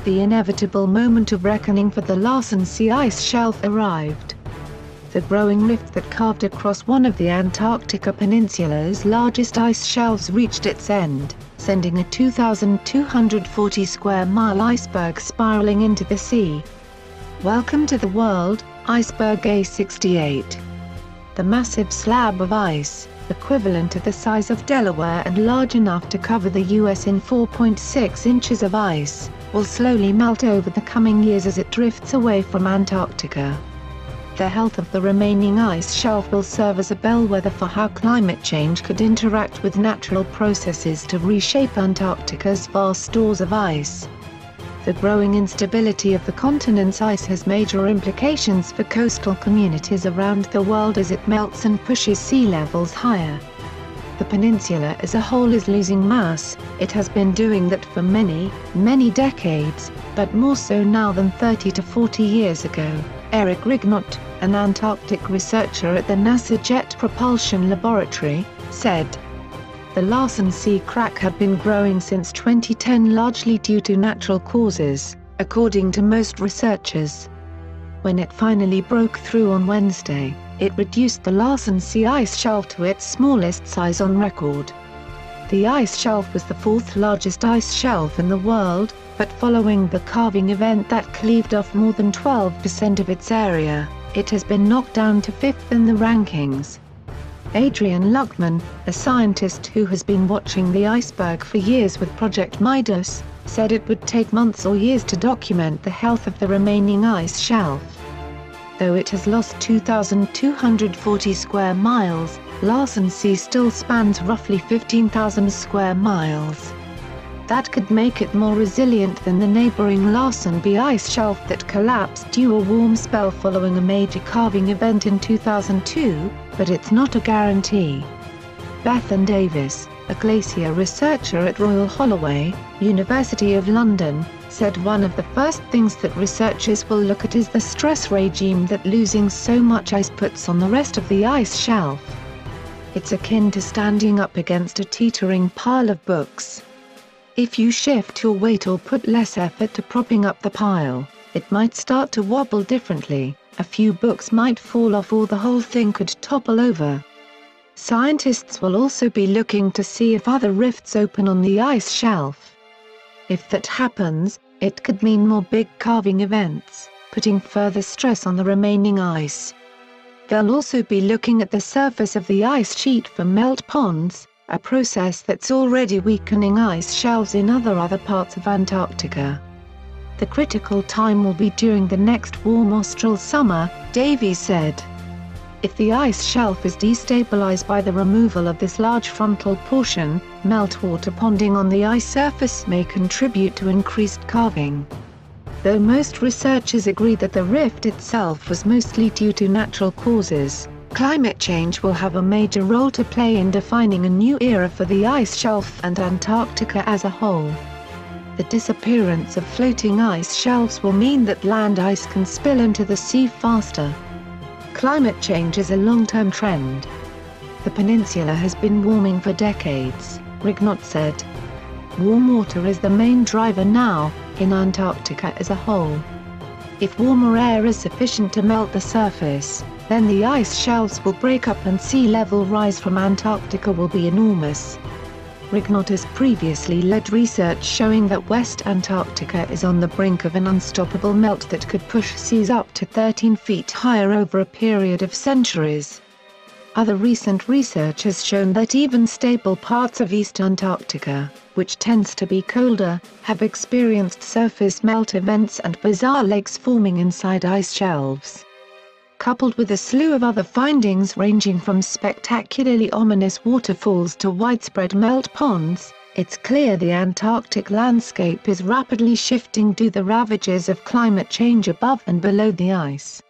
the inevitable moment of reckoning for the Larsen C ice shelf arrived. The growing rift that carved across one of the Antarctica Peninsula's largest ice shelves reached its end, sending a 2,240 square mile iceberg spiraling into the sea. Welcome to the world, Iceberg A68. The massive slab of ice, equivalent to the size of Delaware and large enough to cover the US in 4.6 inches of ice, will slowly melt over the coming years as it drifts away from Antarctica. The health of the remaining ice shelf will serve as a bellwether for how climate change could interact with natural processes to reshape Antarctica's vast stores of ice. The growing instability of the continent's ice has major implications for coastal communities around the world as it melts and pushes sea levels higher. The peninsula as a whole is losing mass. It has been doing that for many, many decades, but more so now than 30 to 40 years ago. Rignot, an Antarctic researcher at the NASA Jet Propulsion Laboratory, said. The Larsen C crack had been growing since 2010 largely due to natural causes, according to most researchers. When it finally broke through on Wednesday, it reduced the Larsen C ice shelf to its smallest size on record. The ice shelf was the fourth largest ice shelf in the world, but following the calving event that cleaved off more than 12% of its area, it has been knocked down to fifth in the rankings. Adrian Luckman, a scientist who has been watching the iceberg for years with Project Midas, said it would take months or years to document the health of the remaining ice shelf. Though it has lost 2,240 square miles, Larsen C still spans roughly 15,000 square miles. That could make it more resilient than the neighboring Larsen B ice shelf that collapsed due to a warm spell following a major calving event in 2002, but it's not a guarantee. Bethan Davis, a glacier researcher at Royal Holloway, University of London, said one of the first things that researchers will look at is the stress regime that losing so much ice puts on the rest of the ice shelf. It's akin to standing up against a teetering pile of books. If you shift your weight or put less effort to propping up the pile, it might start to wobble differently, a few books might fall off or the whole thing could topple over. Scientists will also be looking to see if other rifts open on the ice shelf. If that happens, it could mean more big calving events, putting further stress on the remaining ice. They'll also be looking at the surface of the ice sheet for melt ponds, a process that's already weakening ice shelves in other parts of Antarctica. The critical time will be during the next warm austral summer, Davies said. If the ice shelf is destabilized by the removal of this large frontal portion, meltwater ponding on the ice surface may contribute to increased calving. Though most researchers agree that the rift itself was mostly due to natural causes, climate change will have a major role to play in defining a new era for the ice shelf and Antarctica as a whole. The disappearance of floating ice shelves will mean that land ice can spill into the sea faster. Climate change is a long-term trend. The peninsula has been warming for decades, Rignot said. Warm water is the main driver now, in Antarctica as a whole. If warmer air is sufficient to melt the surface, then the ice shelves will break up and sea level rise from Antarctica will be enormous. Rignot has previously led research showing that West Antarctica is on the brink of an unstoppable melt that could push seas up to 13 feet higher over a period of centuries. Other recent research has shown that even stable parts of East Antarctica, which tends to be colder, have experienced surface melt events and bizarre lakes forming inside ice shelves. Coupled with a slew of other findings ranging from spectacularly ominous waterfalls to widespread melt ponds, it's clear the Antarctic landscape is rapidly shifting due to the ravages of climate change above and below the ice.